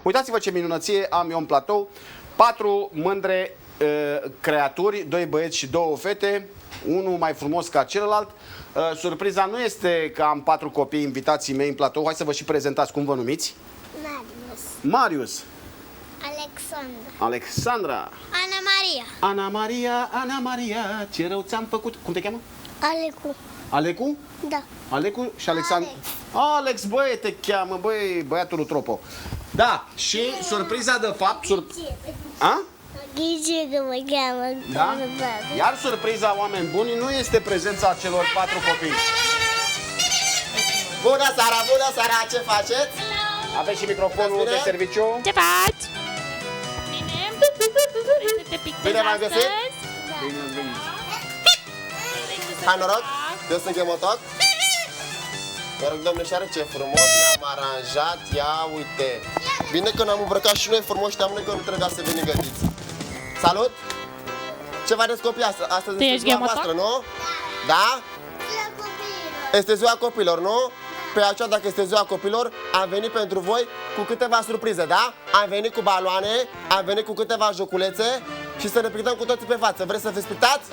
Uitați-vă ce minunăție am eu în platou. 4 mândre creaturi, 2 băieți și 2 fete, unul mai frumos ca celălalt. Surpriza nu este că am 4 copii invitații mei în platou. Hai să vă și prezentați, cum vă numiți? Marius. Marius. Alexandra. Alexandra. Ana Maria. Ana Maria, Ana Maria, ce rău ți-am făcut? Cum te cheamă? Alecu. Alecu? Da. Alecu și Alexandru. Alex, băie, te cheamă, băi, băiatul lui Tropo. Da, și surpriza de fapt... A? Ghice că mă cheamă. Da? Iar surpriza, oameni buni, nu este prezența celor 4 copii. Bună seara, bună seara, ce faceți? Aveți și microfonul de serviciu? Ce faci? Bine? Vrei să te pictezi Bine v-am găsit? Da. Bine, bine. Hai noroc, eu sunt Gemotoc. Mă rog, domnișoare, ce frumos ne-am aranjat. Ia uite. Bine că ne-am îmbrăcat și noi frumos, știam noi că nu trebuia să venim gătiți. Salut! Ce faceți copii astăzi? Astăzi este ziua voastră, nu? Da? Este ziua copilor, nu? Pe aceea, dacă este ziua copilor, am venit pentru voi cu câteva surprize, da? Am venit cu baloane, am venit cu câteva joculețe și să ne pictăm cu toții pe față. Vreți să fiți pictați?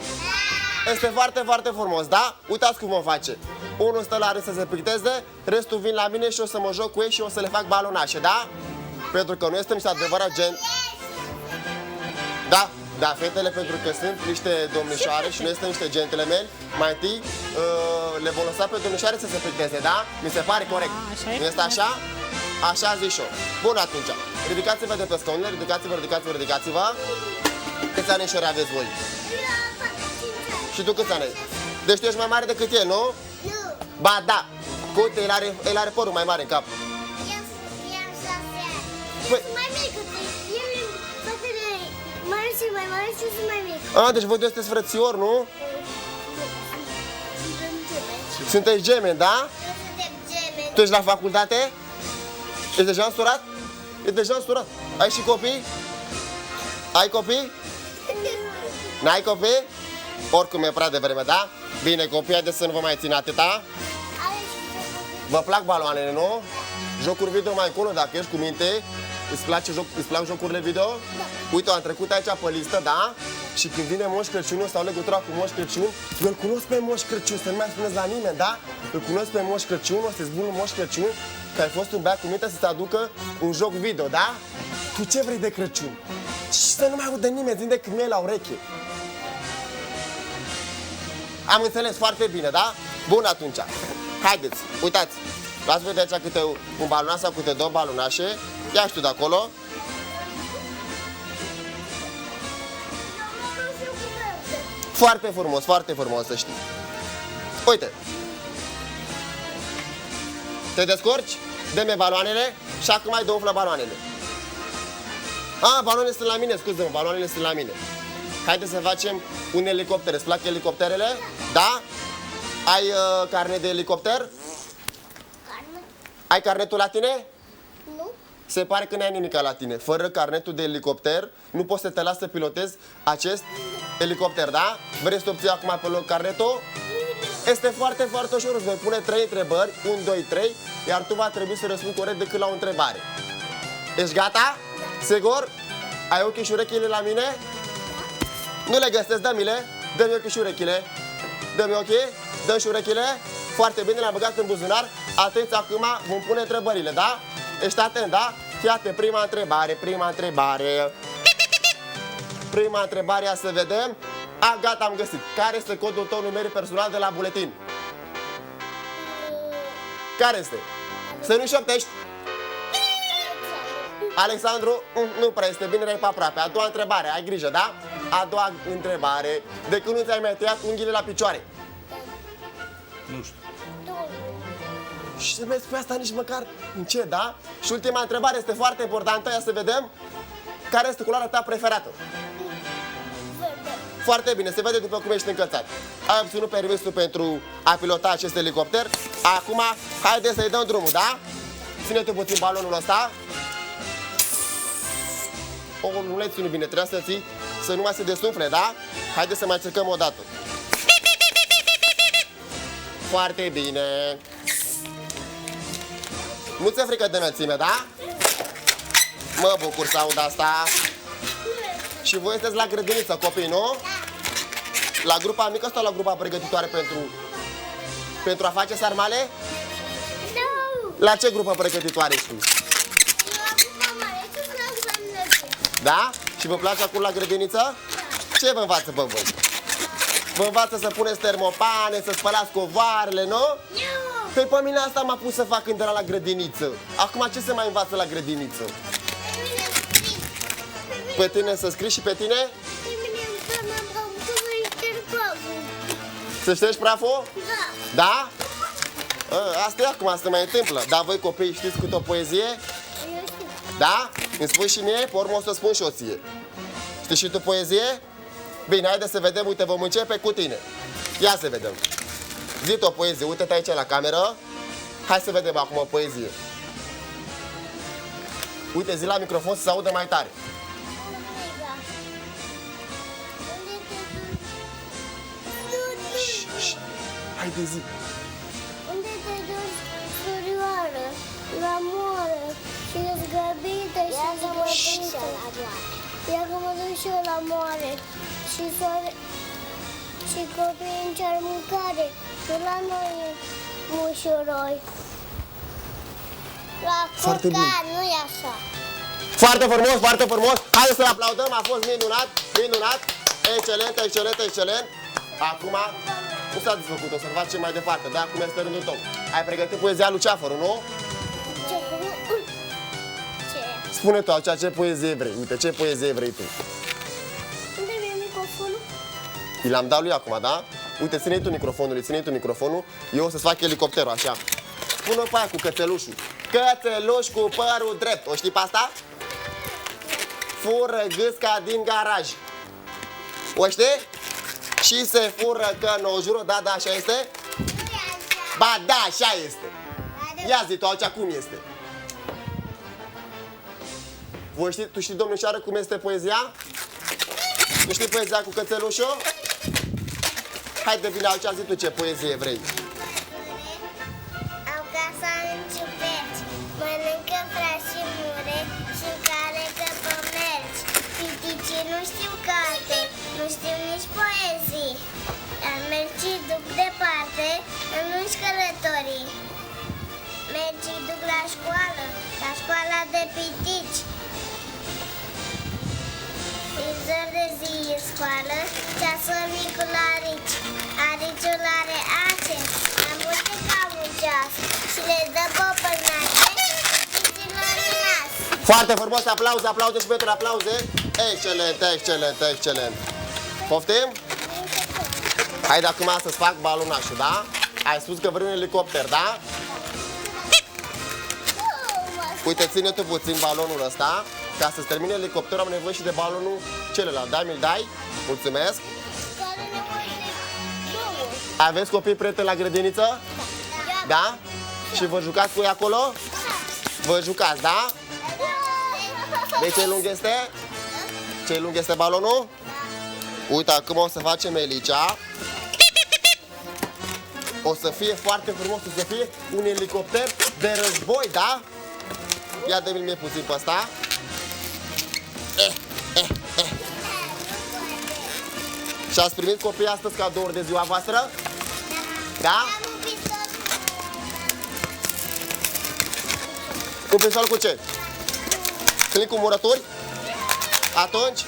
Este foarte, foarte frumos, da? Uitați cum vom face. Unul stă la rând să se picteze, restul vin la mine și o să mă joc cu ei și o să le fac balonașe, da? Pentru că noi suntem niște adevărat gen... Da, da, fetele, pentru că sunt niște domnișoare și noi suntem niște gentlemani. Mai întâi le vom lăsa pe domnișoare să se picteze, da? Mi se pare corect. Nu este așa? Așa zic și eu. Bun, atunci. Ridicați-vă de pe scaunele, ridicați-vă, ridicați-vă, ridicați-vă. Câți anișori aveți voi? Și tu câți ani ai? Deci tu ești mai mare decât el, nu? Nu. Ba da. Uite, el are părul mai mare în cap. Eu am 6 ani. Păi- Eu sunt mai mic. El e fetele mare și mai mare și eu sunt mai mic. A, deci voi doi sunteți frățiori, nu? Sunteți gemeni, da? Eu suntem gemeni. Tu ești la facultate? Ești deja însurat? Ești deja însurat. Ai și copii? Ai copii? N-ai copii? Oricum e prea devreme, da? Bine, copii, haideți să nu vă mai țin atâta. Vă plac baloanele, nu? Jocuri video mai încolo, dacă ești cu minte. Îți plac jocurile video? Da. Uite, am trecut aici pe listă, da? Și când vine Moș Crăciun sau legătura cu Moș Crăciun, eu îl cunosc pe Moș Crăciun, să nu mai spuneți la nimeni, da? Îl cunosc pe Moș Crăciun, o să-ți spun Moș Crăciun că ai fost un băiat cu minte să-ți aducă un joc video, da? Tu ce vrei de Crăciun? Și să nu mai audă nimeni, zi decât mie la ureche. Am înțeles foarte bine, da? Bun, atunci. Haideți, uitați. Luați voi de aici câte un balonaș sau câte 2 balonașe. Ia și tu de acolo. Foarte frumos, să știi. Uite. Te descurci? Dă-mi baloanele și acum mai umflă baloanele. Baloanele sunt la mine, scuze-mă, baloanele sunt la mine. Haideți să facem un elicopter. Îți plac elicopterele? Da? Ai carnet de elicopter? Carne? Ai carnetul la tine? Nu. Se pare că n-ai nimic la tine. Fără carnetul de elicopter, nu poți să te lași să pilotezi acest elicopter, da? Vrei să obții acum pe loc carnetul? Este foarte, foarte ușor. Îți voi pune 3 întrebări, 1, 2, 3, iar tu va trebui să răspunzi corect decât la o întrebare. Ești gata? Sigur? Ai ochii și urechile la mine? Nu le găsesc, dă-mi-le. Dă-mi ochii și urechile. Dă-mi ochii, dă-mi și urechile. Foarte bine, le-am băgat în buzunar. Atenție, acum vom pune întrebările, da? Ești atent, da? Fii atent, prima întrebare. Prima întrebare, ia să vedem. Gata, am găsit. Care este codul tău numeric personal de la buletin? Care este? Să nu șoptești. Alexandru, nu prea este bine, erai pe aproape. A doua întrebare, ai grijă, da? A doua întrebare. De când nu ți-ai mai tăiat unghiile la picioare? Nu știu. Și să mai spui asta nici măcar în ce, da? Și ultima întrebare este foarte importantă, ia să vedem. Care este culoarea ta preferată? Foarte bine, se vede după cum ești încălțat. Ai obținut permisul pentru a pilota acest elicopter. Acum, haideți să-i dăm drumul, da? Ține-te puțin balonul ăsta. Nu le ține bine, trebuie să ții, să nu mai se desumfle, da? Haideți să mai încercăm o dată. Foarte bine. Nu ți-e frică de înălțime, da? Mă bucur să aud asta. Și voi sunteți la grădiniță, copii, nu? La grupa mică sau la grupa pregătitoare pentru a face sarmale? Nu! La ce grupă pregătitoare ești tu? La grupa mare, tu la grupa mică. Da? Și vă place acum la grădiniță? Ce vă învață pe voi? Vă învață să puneți termopane, să spălați covoarele, nu? Nu! Păi pe mine asta m-a pus să fac când eram la grădiniță. Acum ce se mai învață la grădiniță? Pe mine scris. Pe tine să scrii și pe tine? Pe mine m-am făcut să-i șterg praful. Să ștergi praful? Da. Da? Asta e acum, se mai întâmplă. Dar voi copii știți câte o poezie? Eu știu. Da? Îmi spui și mie, pe urmă o să spun și o ție. Știi și tu poezie? Bine, haide să vedem, uite, vom începe cu tine. Ia să vedem. Zi-te o poezie, uite-te aici la cameră. Hai să vedem acum o poezie. Uite, zi la microfon să se audă mai tare. Haide, zi. Unde te duci, surioară, la moară și zgrăbită și zgrăbită? Ia că mă duc și eu la moare și soare și copiii îmi cer mâncare și la noi e mușuroi. La Foarte bun. curcan, nu-i așa. Foarte frumos, foarte frumos. Haideți să-l aplaudăm, a fost minunat, minunat. Excelent, excelent, excelent. Acum, nu s-a desfăcut, o să-l facem mai departe, da? Acum este rândul tău. Ai pregătit poezia lui Ceafărul, nu? Ce? Ce? Spune tu, aceea, ce poezie vrei? Uite, ce poezie vrei tu? Unde e microfonul? I l-am dat lui acum, da? Uite, ține tu microfonul, ține tu microfonul. Eu o să-ți fac elicopterul, așa. Spune-o pe aia cu cățelușul. Cățeluș cu părul drept. O știi pe asta? Fură gâsca din garaj. O știi? Și se fură că nu o jură, da, da, așa este? Ba, da, așa este. Ia zi tu, aici cum este? Voi știi, tu știi, domnișoară, cum este poezia? Nu știi poezia cu cățelușul? Haide, vine aici, zi tu ce poezie vrei. Au casa în ciuperci, mănâncă frași și mure și care că pomerci. Piticii nu știu carte, nu știu nici poezii, iar mergii duc departe, nu-și călătorii. Mergii duc la școala de pitici. Prizor de zi în școală, ceasul micul la arici. Ariciul are ace, mai multe ca un ceas și le dă bopănache piticilor în nas. Foarte frumos, aplauze, aplauze și pentru aplauze. Excelent, excelent, excelent. Poftim? Haide acum să-ți fac balonașul, da? Ai spus că vrei un elicopter, da? Uite, ține tu puțin balonul ăsta. Ca să-ți termine elicopterul am nevoie și de balonul celălalt. Da, mi-l dai? Mulțumesc. Care nevoie de două. Aveți copii prieteni la grădiniță? Da? Și vă jucați cu ei acolo? Vă jucați, da? Vezi ce lung este? Ce lung este balonul? Uite, acum o să facem elicea. O să fie foarte frumos, o să fie un elicopter de război, da? Ia dă-mi mie puțin pe ăsta. Și ați primit copiii astăzi cadouri de ziua voastră? Da? Am un pistol. Un pistol cu ce? Clin cu murături? Atunci?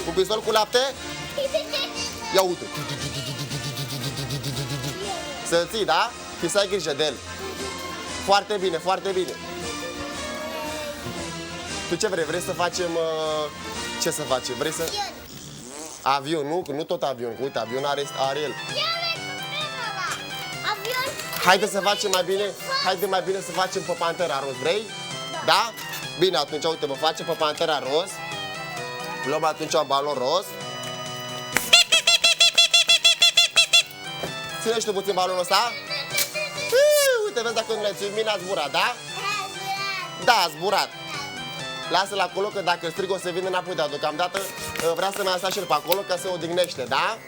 Un pistol cu lapte? Ia uite. Să ții, da? Și să ai grijă de el. Foarte bine, foarte bine. Tu ce vrei? Vrei să facem... Ce să facem? Vrei să... Avion, nu? Nu tot avion. Uite, avion are el. Avion. Haide să facem mai bine. Haide mai bine să facem pe Pantera Roz. Vrei? Da? Bine, atunci, uite, vă facem pe Pantera Roz. Luăm atunci un balon roz. Ține și tu puțin balonul ăsta. Uite, vezi dacă nu le ții. Mine a zburat, da? Da, a zburat. Lasă-l acolo, că dacă strig o să vină înapoi, dar deocamdată vrea să mai lăsa și el pe acolo, că se odihnește, da?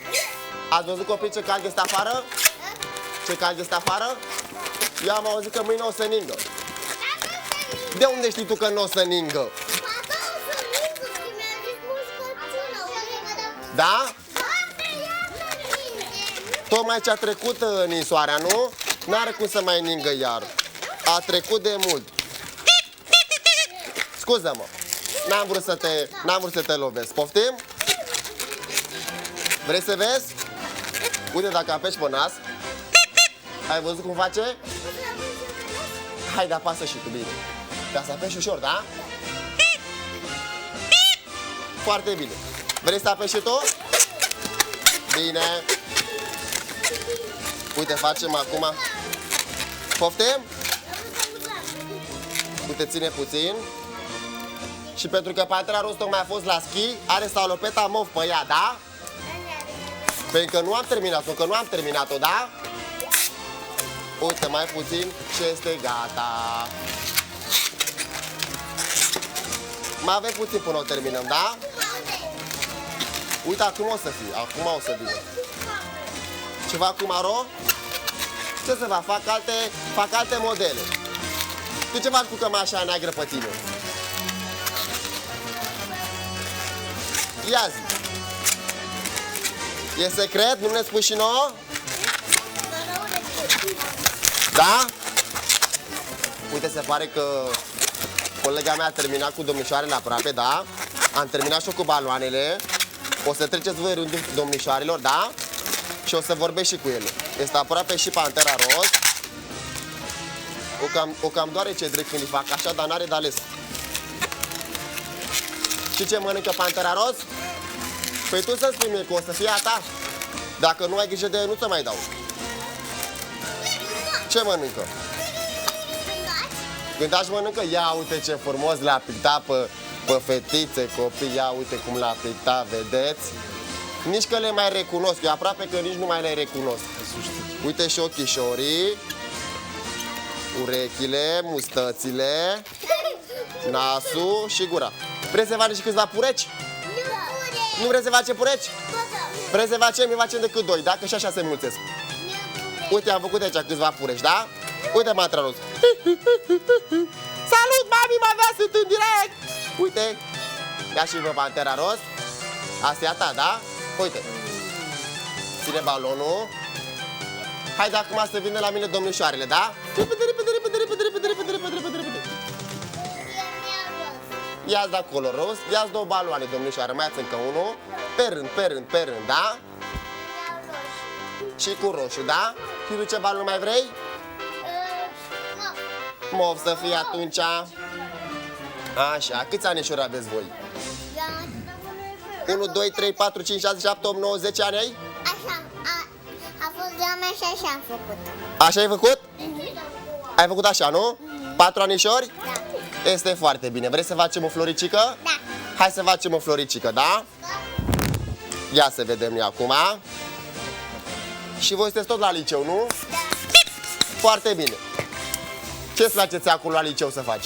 Ați văzut, copii, ce cald este afară? Ce cald este afară? Eu am auzit că mâine o să ningă. De unde știi tu că nu o să ningă? Da? Tocmai ce a trecut ninsoarea, nu? N-are cum să mai ningă iar. A trecut de mult. Scuză-mă. N-am vrut să te lovesc. Poftim? Vrei să vezi? Uite dacă apeși pe nas. Ai văzut cum face? Hai, da, apasă și tu, bine. Ca să apeși ușor, da? Foarte bine. Vrei să apeși și tu? Bine. Uite, facem acum. Poftim? Uite, ține puțin. Și pentru că Pantera Roz tocmai a fost la schi, are salopeta mov pe ea, da? Pentru că nu am terminat-o, că nu am terminat-o, da? Uite, mai puțin și este gata. Mai avem puțin până o terminăm, da? Uite, acum o să fie, acum o să vină. Ce fac cu Maro? Ce să fac? Fac alte modele. Tu ce faci cu cămașa neagră pe tine? Ia zi. E secret? Nu ne spui și nouă? Da? Uite, se pare că colega mea a terminat cu domnișoarele aproape, da? Am terminat și eu cu baloanele. O să treceți voi rândul domnișoarelor, da? Și o să vorbesc și cu ele. Este aproape și Pantera Roz. O cam doare ce drept când îi fac așa, dar n-are de ales. Și ce mănâncă Pantera Roz? Păi tu să-mi spui mie că o să fie a ta. Dacă nu ai grijă de el, nu ți mai dau. Ce mănâncă? Gândaci mănâncă? Ia uite ce frumos l-a pictat pe fetițe, copii. Ia uite cum l-a pictat, vedeți? Nici că le mai recunosc, eu aproape că nici nu mai le recunosc. Uite și ochișorii, urechile, mustățile, nasul și gura. Vrei să faci și câțiva pureci? Nu vrei să faci pureci? Vrei să facem? Îi facem decât 2, da? Că și așa se mulțesc. Uite, am făcut aici câțiva pureci, da? Uite, Pantera Roz. Salut, mami, mă avea, sunt în direct! Uite, ia și vă Pantera Roz. Asta e a ta, da? Uite. Ține balonul. Haide acum să vină la mine domnișoarele, da? Repede, repede, repede, repede, repede, repede, repede, repede, repede. Ia-ți de acolo roz, ia-ți 2 baloane, domnișoară, mai ați încă unul. Pe rând, pe rând, pe rând, da? Și cu roșu, da? Și tu ce balon mai vrei? Mov să fie atunci. Așa, câți anișori aveți voi? 1, 2, 3, 4, 5, 6, 7, 8, 9, 10 ani ai? Așa, a fost de-a mea și așa am făcut. Așa ai făcut? Ai făcut așa, nu? 4 anișori? Da. Este foarte bine. Vrei să facem o floricică? Da. Hai să facem o floricică, da? Ia să vedem noi acum. Și voi sunteți tot la liceu, nu? Da. Foarte bine. Ce-ți place ție acolo la liceu să faci?